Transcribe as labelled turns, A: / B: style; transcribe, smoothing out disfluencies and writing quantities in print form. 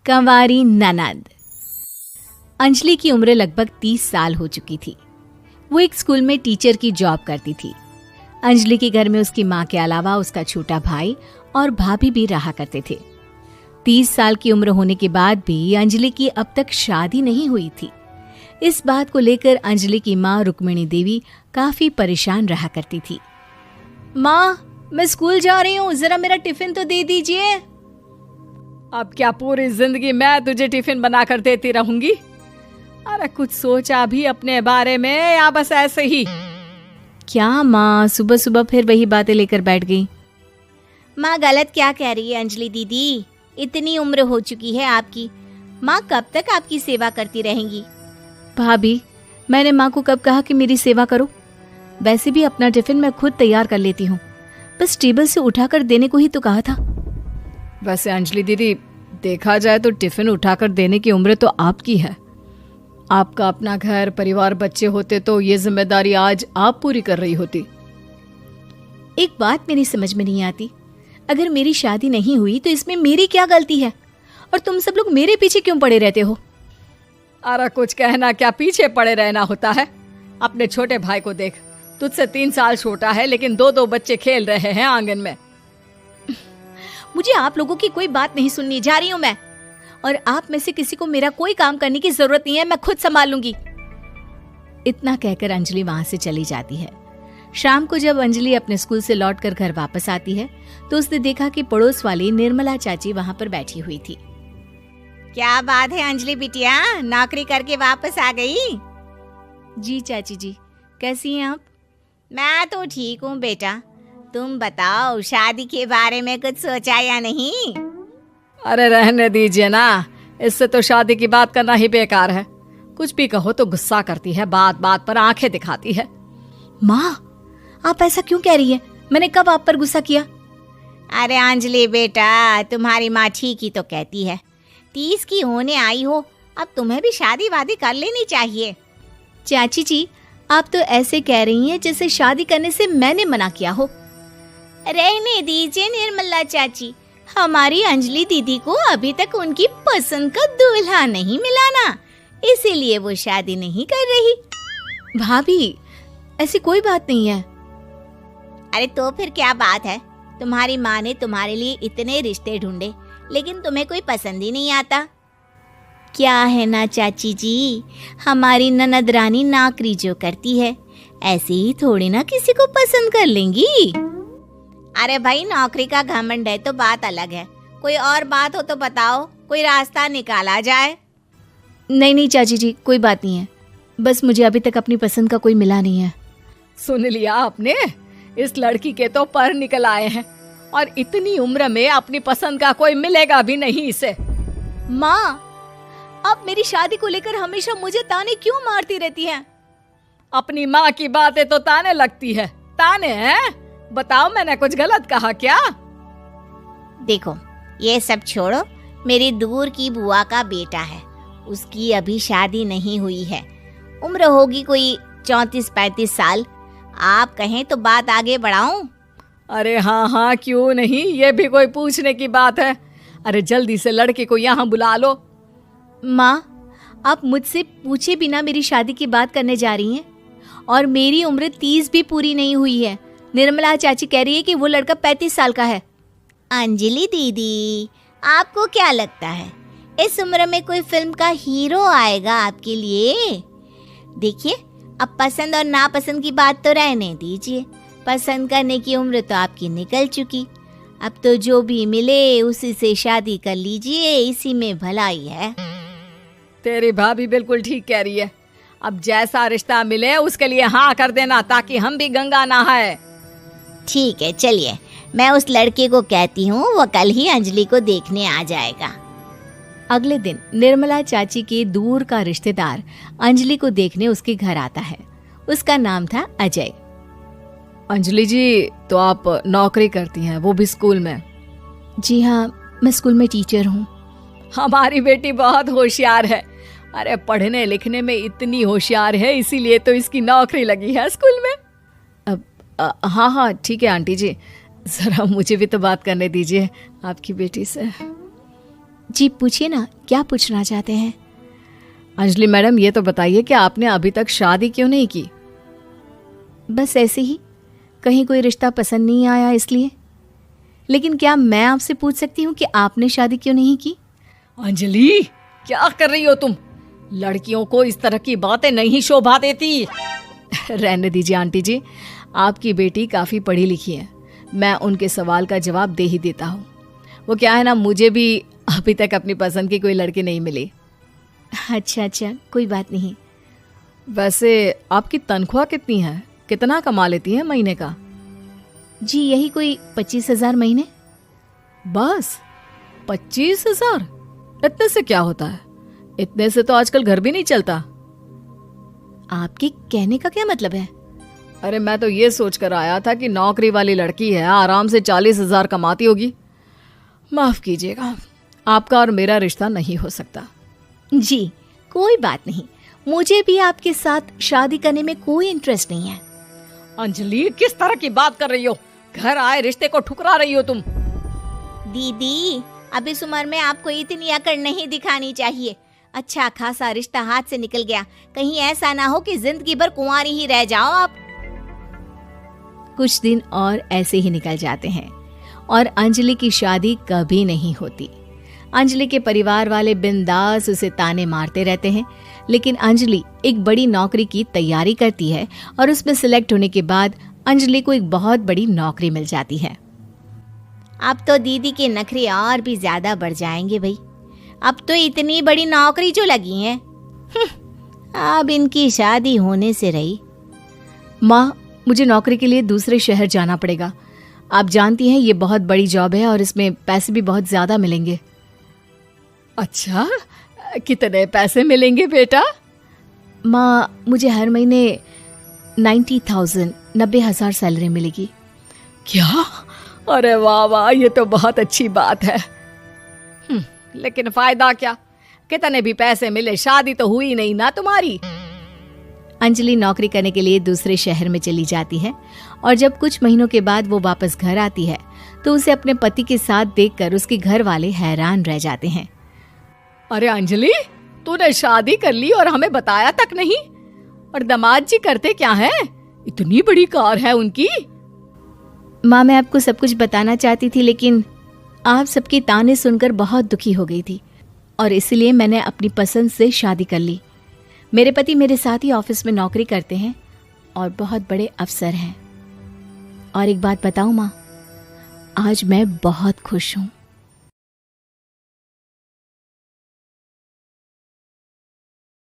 A: कंवारी ननद। अंजलि की उम्र लगभग 30 साल हो चुकी थी। वो एक स्कूल में टीचर की जॉब करती थी। अंजलि के घर में उसकी माँ के अलावा उसका छोटा भाई और भाभी भी रहा करते थे। 30 साल की उम्र होने के बाद भी अंजलि की अब तक शादी नहीं हुई थी। इस बात को लेकर अंजलि की माँ रुक्मिणी देवी काफी परेशान रहा करती थी। माँ, मैं स्कूल जा रही हूँ, जरा मेरा टिफिन तो दे दीजिए।
B: अब क्या पूरी जिंदगी मैं तुझे टिफिन बनाकर देती रहूंगी? अरे कुछ सोचा भी अपने बारे में या बस ऐसे ही?
A: क्या माँ, सुबह सुबह फिर वही बातें लेकर बैठ गई।
C: माँ गलत क्या कह रही है अंजलि दीदी? इतनी उम्र हो चुकी है आपकी, माँ कब तक आपकी सेवा करती रहेंगी?
A: भाभी, मैंने माँ को कब कहा कि मेरी सेवा करो? वैसे भी अपना टिफिन मैं खुद तैयार कर लेती हूँ, बस टेबल से उठाकर देने को ही तो कहा था।
B: वैसे अंजलि दीदी, देखा जाए तो टिफिन उठाकर देने की उम्र तो आपकी है। आपका अपना घर परिवार बच्चे होते तो ये जिम्मेदारी आज आप पूरी कर रही होती।
A: एक बात मेरी समझ में नहीं आती, अगर मेरी शादी नहीं हुई तो इसमें मेरी क्या गलती है और तुम सब लोग मेरे पीछे क्यों पड़े रहते हो?
B: अरे कुछ कहना क्या पीछे पड़े रहना होता है? अपने छोटे भाई को देख, तुझसे 3 साल छोटा है लेकिन 2 बच्चे खेल रहे हैं आंगन में।
A: मुझे आप लोगों की कोई बात नहीं सुननी, जा रही हूँ मैं। और आप में से किसी को मेरा कोई काम करने की जरूरत नहीं है, मैं खुद संभाल लूंगी। इतना कहकर अंजलि वहां से चली जाती है। शाम को जब अंजलि अपने स्कूल से लौटकर घर वापस आती है तो उसने देखा कि पड़ोस वाली निर्मला चाची वहां पर बैठी हुई थी।
C: क्या बात है अंजलि बिटिया, नौकरी करके वापस आ गई?
A: जी चाची जी, कैसी हैं आप?
C: मैं तो ठीक हूँ बेटा, तुम बताओ शादी के बारे में कुछ सोचा या नहीं?
B: अरे रहने दीजिए ना, इससे तो शादी की बात करना ही बेकार है। कुछ भी कहो तो गुस्सा करती है, बात बात पर आंखें दिखाती है।
A: माँ, आप ऐसा क्यों कह रही हैं? मैंने कब आप पर गुस्सा किया?
C: अरे अंजलि बेटा, तुम्हारी माँ ठीक ही तो कहती है। 30 की होने आई हो, अब तुम्हें भी शादी वादी कर लेनी चाहिए।
A: चाची जी, आप तो ऐसे कह रही हैं जैसे शादी करने से मैंने मना किया हो।
C: रहने दीजिए निर्मला चाची, हमारी अंजलि दीदी को अभी तक उनकी पसंद का दूल्हा नहीं मिला ना, इसीलिए वो शादी नहीं कर रही।
A: भाभी, ऐसी कोई बात नहीं है।
C: अरे तो फिर क्या बात है? तुम्हारी माँ ने तुम्हारे लिए इतने रिश्ते ढूंढे लेकिन तुम्हें कोई पसंद ही नहीं आता। क्या है ना चाची जी, हमारी ननद रानी नौकरी जो करती है ऐसे ही थोड़ी ना किसी को पसंद कर लेंगी। अरे भाई, नौकरी का घमंड है तो बात अलग है, कोई और बात हो तो बताओ, कोई रास्ता निकाला जाए।
A: नहीं चाची जी, कोई बात नहीं है, बस मुझे अभी तक अपनी पसंद का कोई मिला नहीं है।
B: सुन लिया आपने? इस लड़की के तो पर निकल आए हैं और इतनी उम्र में अपनी पसंद का कोई मिलेगा भी नहीं इसे।
A: माँ, आप मेरी शादी को लेकर हमेशा मुझे ताने क्यों मारती रहती हैं?
B: अपनी माँ की बातें तो ताने लगती है। ताने हैं? बताओ, मैंने कुछ गलत कहा क्या?
C: देखो, ये सब छोड़ो, मेरी दूर की बुआ का बेटा है, उसकी अभी शादी नहीं हुई है, उम्र होगी कोई 34-35 साल। आप कहें तो बात आगे बढ़ाऊं?
B: अरे हाँ, क्यों नहीं, ये भी कोई पूछने की बात है। अरे जल्दी से लड़के को यहाँ बुला लो।
A: माँ, आप मुझसे पूछे बिना मेरी शादी की बात करने जा रही हैं और मेरी उम्र 30 भी पूरी नहीं हुई है। निर्मला चाची कह रही है कि वो लड़का 35 साल का है।
C: अंजलि दीदी, आपको क्या लगता है इस उम्र में कोई फिल्म का हीरो आएगा आपके लिए? देखिए, अब पसंद और नापसंद की बात तो रहने दीजिए, पसंद करने की उम्र तो आपकी निकल चुकी। अब तो जो भी मिले उसी से शादी कर लीजिए, इसी में भलाई है।
B: तेरी भाभी बिल्कुल ठीक कह रही है। अब जैसा रिश्ता मिले उसके लिए हाँ कर देना, ताकि हम भी गंगा नहाए।
C: ठीक है, चलिए मैं उस लड़के को कहती हूँ, वो कल ही अंजलि को देखने आ जाएगा।
A: अगले दिन निर्मला चाची के दूर का रिश्तेदार अंजलि को देखने उसके घर आता है। उसका नाम था अजय।
B: अंजलि जी, तो आप नौकरी करती हैं, वो भी स्कूल में?
A: जी हाँ, मैं स्कूल में टीचर हूँ।
B: हमारी बेटी बहुत होशियार है। अरे पढ़ने लिखने में इतनी होशियार है, इसीलिए तो इसकी नौकरी लगी है स्कूल में।
A: हाँ ठीक है आंटी जी, जरा मुझे भी तो बात करने दीजिए आपकी बेटी से। जी पूछिए ना, क्या पूछना चाहते हैं?
B: अंजलि मैडम, ये तो बताइए कि आपने अभी तक शादी क्यों नहीं की?
A: बस ऐसे ही, कहीं कोई रिश्ता पसंद नहीं आया इसलिए। लेकिन क्या मैं आपसे पूछ सकती हूँ कि आपने शादी क्यों नहीं की?
B: अंजलि, क्या कर रही हो तुम? लड़कियों को इस तरह की बातें नहीं शोभा देती। रहने दीजिए आंटी जी, आपकी बेटी काफ़ी पढ़ी लिखी है, मैं उनके सवाल का जवाब दे ही देता हूँ। वो क्या है ना, मुझे भी अभी तक अपनी पसंद की कोई लड़की नहीं मिली।
A: अच्छा, कोई बात नहीं।
B: वैसे आपकी तनख्वाह कितनी है? कितना कमा लेती हैं महीने का?
A: जी यही कोई 25,000 महीने।
B: बस 25,000? इतने से क्या होता है? इतने से तो आजकल घर भी नहीं चलता।
A: आपके कहने का क्या मतलब है?
B: अरे मैं तो ये सोच कर आया था कि नौकरी वाली लड़की है, आराम से 40,000 कमाती होगी। माफ कीजिएगा, आपका और मेरा रिश्ता नहीं हो सकता।
A: जी कोई बात नहीं, मुझे भी आपके साथ शादी करने में कोई इंटरेस्ट नहीं है।
B: अंजलि, किस तरह की बात कर रही हो? घर आए रिश्ते को ठुकरा रही हो तुम।
C: दीदी, अब इस उम्र में आपको इतनी अकड़ नहीं दिखानी चाहिए। अच्छा खासा रिश्ता हाथ से निकल गया, कहीं ऐसा ना हो कि जिंदगी भर कुंवारी ही रह जाओ आप।
A: कुछ दिन और ऐसे ही निकल जाते हैं और अंजलि की शादी कभी नहीं होती। अंजलि के परिवार वाले बिंदास उसे ताने मारते रहते हैं, लेकिन अंजलि एक बड़ी नौकरी की तैयारी करती है और उसमें सिलेक्ट होने के बाद अंजलि को एक बहुत बड़ी नौकरी मिल जाती है।
C: अब तो दीदी के नखरे और भी ज्यादा बढ़ जाएंगे भाई। अब तो इतनी बड़ी नौकरी जो लगी है, अब इनकी शादी होने से रही।
A: माँ, मुझे नौकरी के लिए दूसरे शहर जाना पड़ेगा। आप जानती हैं ये बहुत बड़ी जॉब है और इसमें पैसे भी बहुत ज्यादा मिलेंगे।
B: अच्छा, कितने पैसे मिलेंगे बेटा?
A: माँ, मुझे हर महीने 90,000 सैलरी मिलेगी।
B: क्या? अरे वाह वाह, ये तो बहुत अच्छी बात है। लेकिन फायदा क्या? कितने भी पैसे मिले, शादी तो हुई नहीं ना तुम्हारी।
A: अंजलि नौकरी करने के लिए दूसरे शहर में चली जाती है और जब कुछ महीनों के बाद वो वापस घर आती है तो उसे अपने पति के साथ देखकर उसके घर वाले हैरान रह जाते हैं।
B: अरे अंजलि, तूने शादी कर ली और हमें बताया तक नहीं। और दामाद जी करते क्या हैं? इतनी बड़ी कार है उनकी।
A: माँ, मैं आपको सब कुछ बताना चाहती थी, लेकिन आप सबके ताने सुनकर बहुत दुखी हो गई थी और इसलिए मैंने अपनी पसंद से शादी कर ली। मेरे पति मेरे साथ ही ऑफिस में नौकरी करते हैं और बहुत बड़े अफसर हैं। और एक बात बताऊं माँ, आज मैं बहुत खुश हूँ।